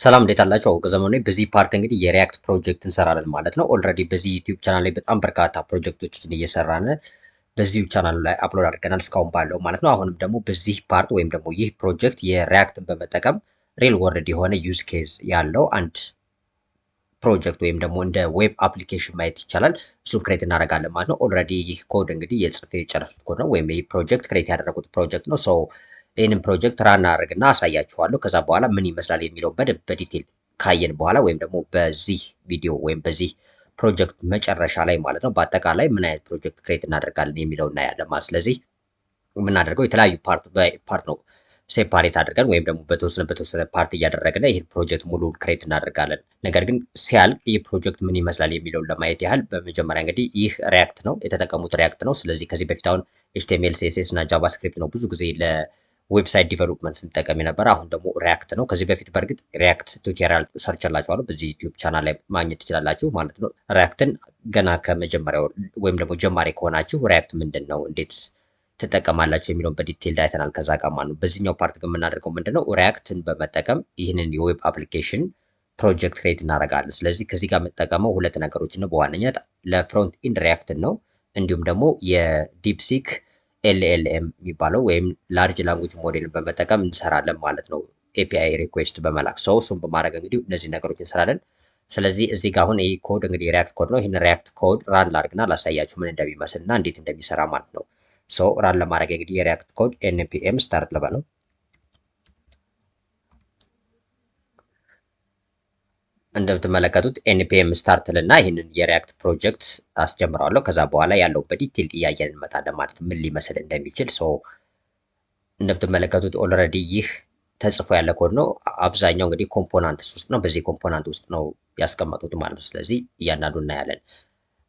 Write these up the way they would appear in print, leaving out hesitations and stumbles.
ሰላም እንዴት አላችሁ? አውቀ ዘመኑ በዚህ ፓርት እንግዲህ የሪያክት ፕሮጀክት እንሰራለን ማለት ነው። ኦልሬዲ በዚህ ዩቲዩብ ቻናል ላይ በጣም በርካታ ፕሮጀክቶችን እየሰራን በዚሁ ቻናል ላይ አፕሎድ አድርገናል እስካሁን ባለው ማለት ነው። አሁንም ደግሞ በዚህ ፓርት ወይም ደግሞ ይህ ፕሮጀክት የሪያክትን በመጠቀም ሪል ወርልድ የሆነ ዩዝ ኬዝ ያለው አንድ ፕሮጀክት ወይም ደግሞ እንደ ዌብ አፕሊኬሽን ማየት ይቻላል። እሱን ክሬት እናደርጋለን ማለት ነው። ኦልሬዲ ይህ ኮድ እንግዲህ የጽፌ የጨረሱት ኮድ ነው፣ ወይም ይህ ፕሮጀክት ክሬት ያደረጉት ፕሮጀክት ነው። ሰው ይህንን ፕሮጀክት ራን አደርግና አሳያችኋለሁ። ከዛ በኋላ ምን ይመስላል የሚለው በደንብ በዲቴል ካየን በኋላ ወይም ደግሞ በዚህ ቪዲዮ ወይም በዚህ ፕሮጀክት መጨረሻ ላይ ማለት ነው በአጠቃላይ ምን አይነት ፕሮጀክት ክሬት እናደርጋለን የሚለው እናያለን ማለት። ስለዚህ የምናደርገው የተለያዩ ፓርት ነው ሴፓሬት አድርገን ወይም ደግሞ በተወሰነ ፓርት እያደረግን ይህን ፕሮጀክት ሙሉውን ክሬት እናደርጋለን። ነገር ግን ሲያልቅ ይህ ፕሮጀክት ምን ይመስላል የሚለውን ለማየት ያህል በመጀመሪያ እንግዲህ ይህ ሪያክት ነው፣ የተጠቀሙት ሪያክት ነው። ስለዚህ ከዚህ በፊት አሁን ኤችቲኤምኤል፣ ሲኤስኤስ እና ጃቫስክሪፕት ነው ብዙ ጊዜ ለዌብሳይት ዲቨሎፕመንት ስንጠቀም የነበረ። አሁን ደግሞ ሪያክት ነው። ከዚህ በፊት በእርግጥ ሪያክት ቱቶሪያል ሰርችላችኋለሁ በዚህ ዩቲዩብ ቻናል ላይ ማግኘት ትችላላችሁ ማለት ነው። ሪያክትን ገና ከመጀመሪያው ወይም ደግሞ ጀማሪ ከሆናችሁ ሪያክት ምንድን ነው እንዴት ትጠቀማላችሁ የሚለውን በዲቴል አይተናል ከዛ ጋር ማለት ነው። በዚህኛው ፓርት ግን የምናደርገው ምንድነው ሪያክትን በመጠቀም ይህንን የዌብ አፕሊኬሽን ፕሮጀክት ክሬት እናደርጋለን። ስለዚህ ከዚህ ጋር የምጠቀመው ሁለት ነገሮች ነው። በዋነኛት ለፍሮንት ኢንድ ሪያክትን ነው፣ እንዲሁም ደግሞ የዲፕሲክ ኤልኤልኤም የሚባለው ወይም ላርጅ ላንጉጅ ሞዴልን በመጠቀም እንሰራለን ማለት ነው። ኤፒአይ ሪኩዌስት በመላክ ሰው እሱን በማድረግ እንግዲህ እነዚህ ነገሮች እንሰራለን። ስለዚህ እዚህ ጋር አሁን ይህ ኮድ እንግዲህ ሪያክት ኮድ ነው። ይህን ሪያክት ኮድ ራን ላድርግና ላሳያችሁ ምን እንደሚመስል እና እንዴት እንደሚሰራ ማለት ነው። ሰው ራን ለማድረግ እንግዲህ የሪያክት ኮድ ኤንፒኤም ስታርት ልበለው። እንደምትመለከቱት ኤንፒኤም ስታርት ልና ይህንን የሪያክት ፕሮጀክት አስጀምረዋለሁ። ከዛ በኋላ ያለው በዲቴል እያየን እንመጣለን ማለት ምን ሊመስል እንደሚችል። እንደምትመለከቱት ኦልሬዲ ይህ ተጽፎ ያለ ኮድ ነው። አብዛኛው እንግዲህ ኮምፖናንትስ ውስጥ ነው፣ በዚህ ኮምፖናንት ውስጥ ነው ያስቀመጡት ማለት ነው። ስለዚህ እያንዳንዱ እናያለን።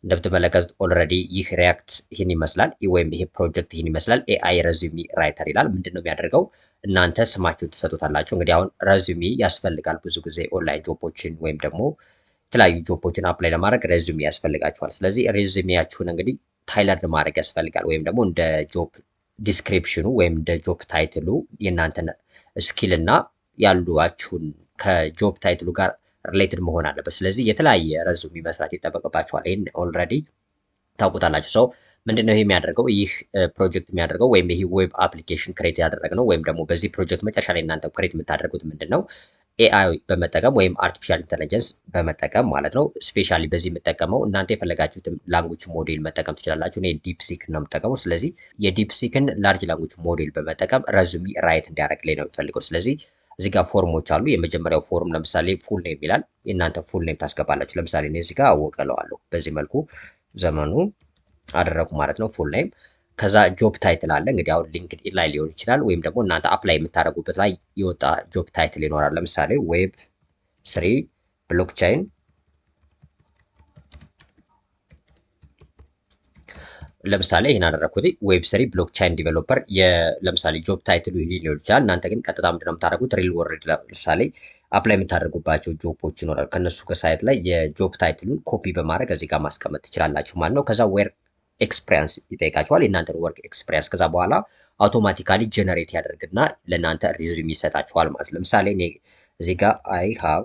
እንደምትመለከቱት ኦልሬዲ ይህ ሪያክት ይህን ይመስላል፣ ወይም ይሄ ፕሮጀክት ይህን ይመስላል። ኤአይ ረዚሚ ራይተር ይላል። ምንድን ነው የሚያደርገው? እናንተ ስማችሁን ትሰጡታላችሁ። እንግዲህ አሁን ረዚሚ ያስፈልጋል ብዙ ጊዜ ኦንላይን ጆቦችን ወይም ደግሞ የተለያዩ ጆቦችን አፕላይ ለማድረግ ረዚሚ ያስፈልጋችኋል። ስለዚህ ሬዚሚያችሁን እንግዲህ ታይለርድ ማድረግ ያስፈልጋል፣ ወይም ደግሞ እንደ ጆብ ዲስክሪፕሽኑ ወይም እንደ ጆብ ታይትሉ የእናንተን ስኪል እና ያሏችሁን ከጆብ ታይትሉ ጋር ሪሌትድ መሆን አለበት። ስለዚህ የተለያየ ረዙሚ መስራት ይጠበቅባቸዋል። ይህን ኦልሬዲ ታውቁታላችሁ። ሰው ምንድነው ይህ የሚያደርገው? ይህ ፕሮጀክት የሚያደርገው ወይም ይህ ዌብ አፕሊኬሽን ክሬት ያደረግ ነው፣ ወይም ደግሞ በዚህ ፕሮጀክት መጨረሻ ላይ እናንተ ክሬት የምታደርጉት ምንድን ነው? ኤአይ በመጠቀም ወይም አርቲፊሻል ኢንተለጀንስ በመጠቀም ማለት ነው። ስፔሻሊ በዚህ የምጠቀመው እናንተ የፈለጋችሁትን ላንጉጅ ሞዴል መጠቀም ትችላላችሁ። እኔ ዲፕሲክ ነው የምጠቀመው። ስለዚህ የዲፕሲክን ላርጅ ላንጉጅ ሞዴል በመጠቀም ረዙሚ ራይት እንዲያደርግልኝ ነው የሚፈልገው። ስለዚህ እዚህ ጋር ፎርሞች አሉ። የመጀመሪያው ፎርም ለምሳሌ ፉል ኔም ይላል። የእናንተ ፉል ኔም ታስገባላችሁ። ለምሳሌ እኔ እዚህ ጋር አወቀለዋለሁ። በዚህ መልኩ ዘመኑ አደረጉ ማለት ነው ፉል ኔም። ከዛ ጆብ ታይትል አለ። እንግዲህ አሁን ሊንክድኢን ላይ ሊሆን ይችላል፣ ወይም ደግሞ እናንተ አፕላይ የምታደርጉበት ላይ የወጣ ጆብ ታይትል ይኖራል። ለምሳሌ ዌብ 3 ብሎክቻይን ለምሳሌ ይህን አደረግኩት ዌብ 3 ብሎክቻይን ዲቨሎፐር። ለምሳሌ ጆብ ታይትሉ ይህ ሊሆን ይችላል። እናንተ ግን ቀጥታ ምንድነው የምታደርጉት? ሪል ወርልድ ለምሳሌ አፕላይ የምታደርጉባቸው ጆቦች ይኖራል። ከነሱ ከሳይት ላይ የጆብ ታይትሉን ኮፒ በማድረግ እዚህ ጋር ማስቀመጥ ትችላላችሁ ማለት ነው። ከዛ ዌር ኤክስፒሪያንስ ይጠይቃችኋል፣ የእናንተን ወርክ ኤክስፒሪያንስ። ከዛ በኋላ አውቶማቲካሊ ጀነሬት ያደርግና ለእናንተ ሪዝም ይሰጣችኋል ማለት ነው። ለምሳሌ እኔ እዚህ ጋር አይ ሃቭ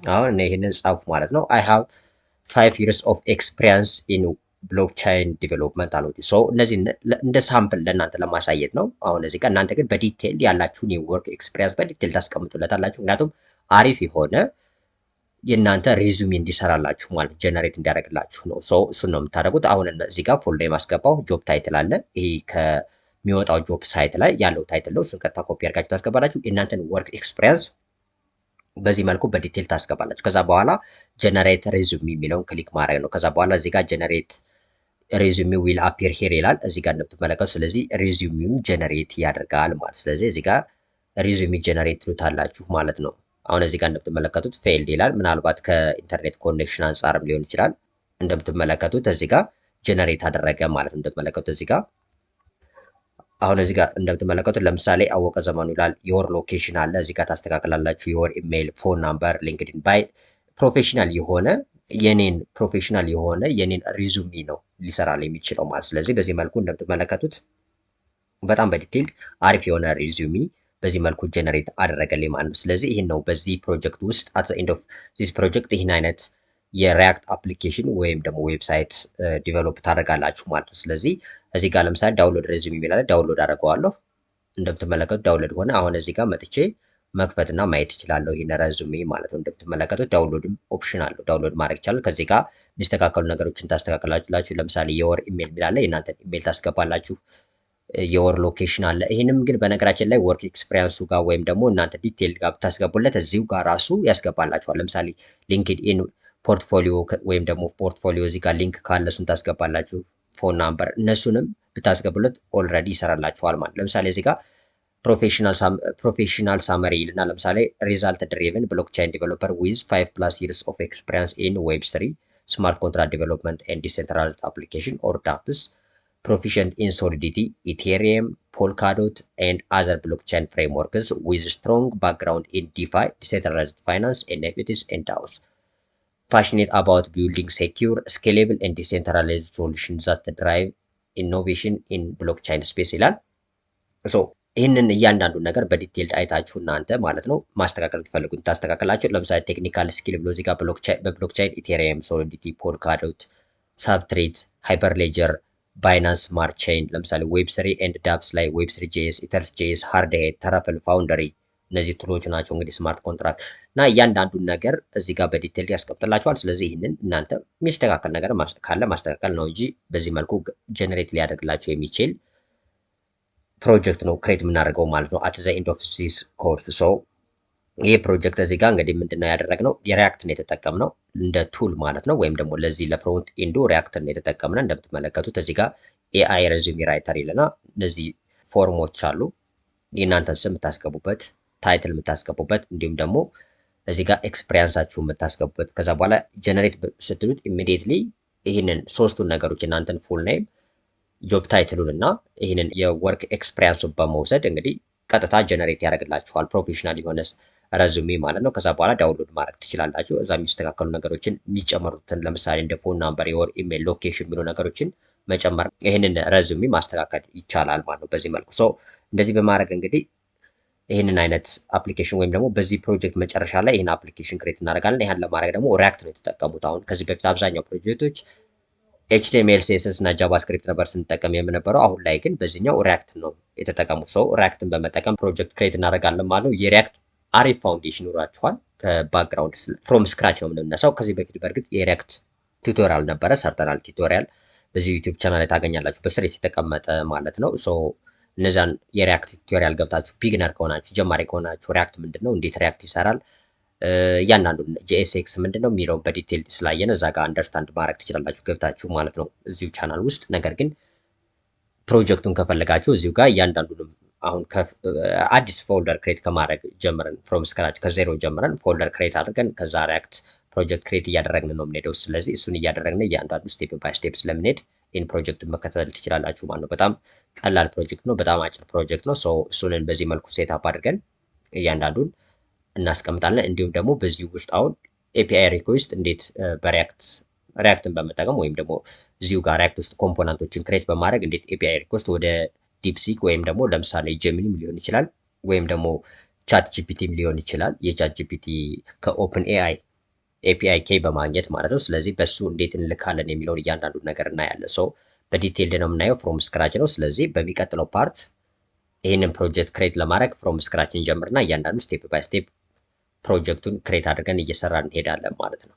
አሁን እኔ ይህንን ጻፉ ማለት ነው። አይ ሃቭ 5 years of experience in ብሎክቻይን ዲቨሎፕመንት አሉት። ሶ እነዚህ እንደ ሳምፕል ለእናንተ ለማሳየት ነው። አሁን እዚህ ጋር እናንተ ግን በዲቴል ያላችሁን የወርክ ኤክስፒሪያንስ በዲቴል ታስቀምጡለታላችሁ። ምክንያቱም አሪፍ የሆነ የእናንተ ሪዙሚ እንዲሰራላችሁ ማለት ጀነሬት እንዲያደርግላችሁ ነው። ሶ እሱን ነው የምታደርጉት። አሁን እዚህ ጋር ፎልደ የማስገባው ጆብ ታይትል አለ። ይሄ ከሚወጣው ጆብ ሳይት ላይ ያለው ታይትል ነው። እሱን ቀጥታ ኮፒ አድርጋችሁ ታስገባላችሁ። የእናንተን ወርክ ኤክስፒሪያንስ በዚህ መልኩ በዲቴል ታስገባላችሁ። ከዛ በኋላ ጀነሬት ሬዙሚ የሚለውን ክሊክ ማድረግ ነው። ከዛ በኋላ እዚህ ጋር ጀነሬት ሬዙሚ ዊል አፒር ሄር ይላል እዚህ ጋር እንደምትመለከቱ። ስለዚህ ሬዙሚውን ጀነሬት ያደርጋል ማለት። ስለዚህ እዚህ ጋር ሬዙሚ ጀነሬት ትሉታላችሁ ማለት ነው። አሁን እዚህ ጋር እንደምትመለከቱት ፌልድ ይላል። ምናልባት ከኢንተርኔት ኮኔክሽን አንጻርም ሊሆን ይችላል። እንደምትመለከቱት እዚህ ጋር ጀነሬት አደረገ ማለት ነው። እንደምትመለከቱት እዚህ ጋር አሁን እዚህ ጋር እንደምትመለከቱት ለምሳሌ አወቀ ዘመኑ ይላል። የወር ሎኬሽን አለ እዚህ ጋር ታስተካክላላችሁ። የወር ኢሜይል፣ ፎን ናምበር፣ ሊንክድኢን ባይ ፕሮፌሽናል የሆነ የኔን ሪዙሚ ነው ሊሰራል የሚችለው ማለት። ስለዚህ በዚህ መልኩ እንደምትመለከቱት በጣም በዲቴይል አሪፍ የሆነ ሪዙሚ በዚህ መልኩ ጀነሬት አደረገልኝ ማለት ነው። ስለዚህ ይህን ነው በዚህ ፕሮጀክት ውስጥ አት ኤንድ ኦፍ ዚስ ፕሮጀክት ይህን አይነት የሪያክት አፕሊኬሽን ወይም ደግሞ ዌብሳይት ዲቨሎፕ ታደርጋላችሁ ማለት ነው። ስለዚህ እዚህ ጋር ለምሳሌ ዳውንሎድ ሬዚዩም የሚላለ ዳውንሎድ አደርገዋለሁ። እንደምትመለከቱት ዳውንሎድ ሆነ። አሁን እዚህ ጋር መጥቼ መክፈትና ማየት እችላለሁ ይህን ሬዚዩሜ ማለት ነው። እንደምትመለከቱት ዳውንሎድም ኦፕሽን አለው፣ ዳውንሎድ ማድረግ ይቻላል። ከዚህ ጋር የሚስተካከሉ ነገሮችን ታስተካከላችሁ። ለምሳሌ የወር ኢሜል የሚላለ የእናንተን ኢሜል ታስገባላችሁ። የወር ሎኬሽን አለ። ይህንም ግን በነገራችን ላይ ወርክ ኤክስፒሪያንሱ ጋር ወይም ደግሞ እናንተ ዲቴይል ጋር ብታስገቡለት እዚሁ ጋር ራሱ ያስገባላችኋል። ለምሳሌ ሊንክድኢን ፖርትፎሊዮ ወይም ደግሞ ፖርትፎሊዮ እዚህ ጋር ሊንክ ካለ እሱን ታስገባላችሁ። ፎን ናምበር እነሱንም ብታስገቡለት ኦልሬዲ ይሰራላችኋል ማለት። ለምሳሌ እዚህ ጋር ፕሮፌሽናል ሳመሪ ይልና ለምሳሌ ሪዛልት ድሪቭን ብሎክቼን ዲቨሎፐር ዊዝ 5+ years of experience in ዌብ3 ስማርት ኮንትራክት ዲቨሎፕመንት ኤንድ ዲሴንትራላይዝድ አፕሊኬሽን ኦር ዳፕስ proficient in Solidity, Ethereum, Polkadot, and other blockchain frameworks with strong background in DeFi, decentralized finance, NFTs, and DAOs. Passionate about building secure, scalable, and decentralized solutions that drive innovation in blockchain space ይላል። ይህንን እያንዳንዱ ነገር በዲቴይል አይታችሁ እናንተ ማለት ነው ማስተካከል ትፈልጉት ታስተካከላችሁ። ለምሳሌ ቴክኒካል ስኪል ብሎ እዚህ ጋር በብሎክቻይን ኢቴሪየም፣ ሶሊዲቲ፣ ፖልካዶት፣ ሳብትሬት፣ ሃይፐርሌጀር፣ ባይናንስ ስማርት ቼይን ለምሳሌ ዌብ3 ኤንድ ዳፕስ ላይ ዌብ3 ጄኤስ፣ ኢተርስ ጄኤስ፣ ሃርድሄድ፣ ተረፍል፣ ፋውንደሪ እነዚህ ቱሎች ናቸው። እንግዲህ ስማርት ኮንትራክት እና እያንዳንዱን ነገር እዚህ ጋር በዲቴይል ያስቀምጥላችኋል። ስለዚህ ይህንን እናንተ የሚስተካከል ነገር ካለ ማስተካከል ነው እንጂ በዚህ መልኩ ጀነሬት ሊያደርግላችሁ የሚችል ፕሮጀክት ነው ክሬት የምናደርገው ማለት ነው። አት ዘ ኤንድ ኦፍ ዚስ ኮርስ ይህ ፕሮጀክት እዚህ ጋር እንግዲህ ምንድነው ያደረግነው የሪያክትን የተጠቀምነው እንደ ቱል ማለት ነው። ወይም ደግሞ ለዚህ ለፍሮንት ኢንዱ ሪያክትን የተጠቀምነው እንደምትመለከቱት እዚህ ጋር ኤአይ ሬዚዩሚ ራይተር ይለና እነዚህ ፎርሞች አሉ። የእናንተን ስም የምታስገቡበት፣ ታይትል የምታስገቡበት እንዲሁም ደግሞ እዚህ ጋር ኤክስፒሪያንሳችሁ የምታስገቡበት ከዛ በኋላ ጀነሬት ስትሉት ኢሚዲየትሊ ይህንን ሶስቱን ነገሮች እናንተን ፉል ኔም፣ ጆብ ታይትሉን እና ይህንን የወርክ ኤክስፒሪያንሱን በመውሰድ እንግዲህ ቀጥታ ጀነሬት ያደርግላችኋል ፕሮፌሽናል የሆነ ረዙሜ ማለት ነው። ከዛ በኋላ ዳውንሎድ ማድረግ ትችላላችሁ። እዛ የሚስተካከሉ ነገሮችን የሚጨመሩትን ለምሳሌ እንደ ፎን ናምበር፣ የወር ኢሜል፣ ሎኬሽን የሚሉ ነገሮችን መጨመር ይህንን ረዙሜ ማስተካከል ይቻላል ማለት ነው። በዚህ መልኩ እንደዚህ በማድረግ እንግዲህ ይህንን አይነት አፕሊኬሽን ወይም ደግሞ በዚህ ፕሮጀክት መጨረሻ ላይ ይህን አፕሊኬሽን ክሬት እናደርጋለን። ይህን ለማድረግ ደግሞ ሪያክት ነው የተጠቀሙት። አሁን ከዚህ በፊት አብዛኛው ፕሮጀክቶች ኤችቲኤምኤል፣ ሲኤስኤስ እና ጃቫስክሪፕት ነበር ስንጠቀም የምነበረው። አሁን ላይ ግን በዚህኛው ሪያክት ነው የተጠቀሙት። ሪያክትን በመጠቀም ፕሮጀክት ክሬት እናደርጋለን ማለት ነው። የሪያክት አሪፍ ፋውንዴሽን ይኖራችኋል። ከባክግራውንድ ፍሮም ስክራች ነው የምንነሳው። ከዚህ በፊት በእርግጥ የሪያክት ቱቶሪያል ነበረ ሰርተናል። ቱቶሪያል በዚህ ዩቲዩብ ቻናል ላይ ታገኛላችሁ፣ በስር የተቀመጠ ማለት ነው። እነዛን የሪያክት ቱቶሪያል ገብታችሁ ቢግነር ከሆናችሁ ጀማሪ ከሆናችሁ ሪያክት ምንድን ነው፣ እንዴት ሪያክት ይሰራል፣ እያንዳንዱ ጄኤስኤክስ ምንድን ነው የሚለውን በዲቴል ስላየን እዛ ጋር አንደርስታንድ ማድረግ ትችላላችሁ ገብታችሁ ማለት ነው እዚሁ ቻናል ውስጥ። ነገር ግን ፕሮጀክቱን ከፈለጋችሁ እዚሁ ጋር እያንዳንዱንም አሁን አዲስ ፎልደር ክሬት ከማድረግ ጀምረን ፍሮም ስክራች ከዜሮ ጀምረን ፎልደር ክሬት አድርገን ከዛ ሪያክት ፕሮጀክት ክሬት እያደረግን ነው የምንሄደው። ስለዚህ እሱን እያደረግን እያንዳንዱ ስቴፕ ባይ ስቴፕ ስለምንሄድ ይህን ፕሮጀክት መከታተል ትችላላችሁ ማለት ነው። በጣም ቀላል ፕሮጀክት ነው፣ በጣም አጭር ፕሮጀክት ነው። እሱንን በዚህ መልኩ ሴታፕ አድርገን እያንዳንዱን እናስቀምጣለን። እንዲሁም ደግሞ በዚህ ውስጥ አሁን ኤፒአይ ሪኩዌስት እንዴት ሪያክትን በመጠቀም ወይም ደግሞ እዚሁ ጋር ሪያክት ውስጥ ኮምፖነንቶችን ክሬት በማድረግ እንዴት ኤፒአይ ሪኩዌስት ወደ ዲፕሲክ ወይም ደግሞ ለምሳሌ ጀሚኒም ሊሆን ይችላል ወይም ደግሞ ቻት ጂፒቲም ሊሆን ይችላል። የቻት ጂፒቲ ከኦፕን ኤአይ ኤፒአይ ኬ በማግኘት ማለት ነው። ስለዚህ በሱ እንዴት እንልካለን የሚለውን እያንዳንዱ ነገር እናያለን። በዲቴይል ነው የምናየው፣ ፍሮም ስክራች ነው። ስለዚህ በሚቀጥለው ፓርት ይህንን ፕሮጀክት ክሬት ለማድረግ ፍሮም ስክራች እንጀምርና እያንዳንዱ ስቴፕ ባይ ስቴፕ ፕሮጀክቱን ክሬት አድርገን እየሰራ እንሄዳለን ማለት ነው።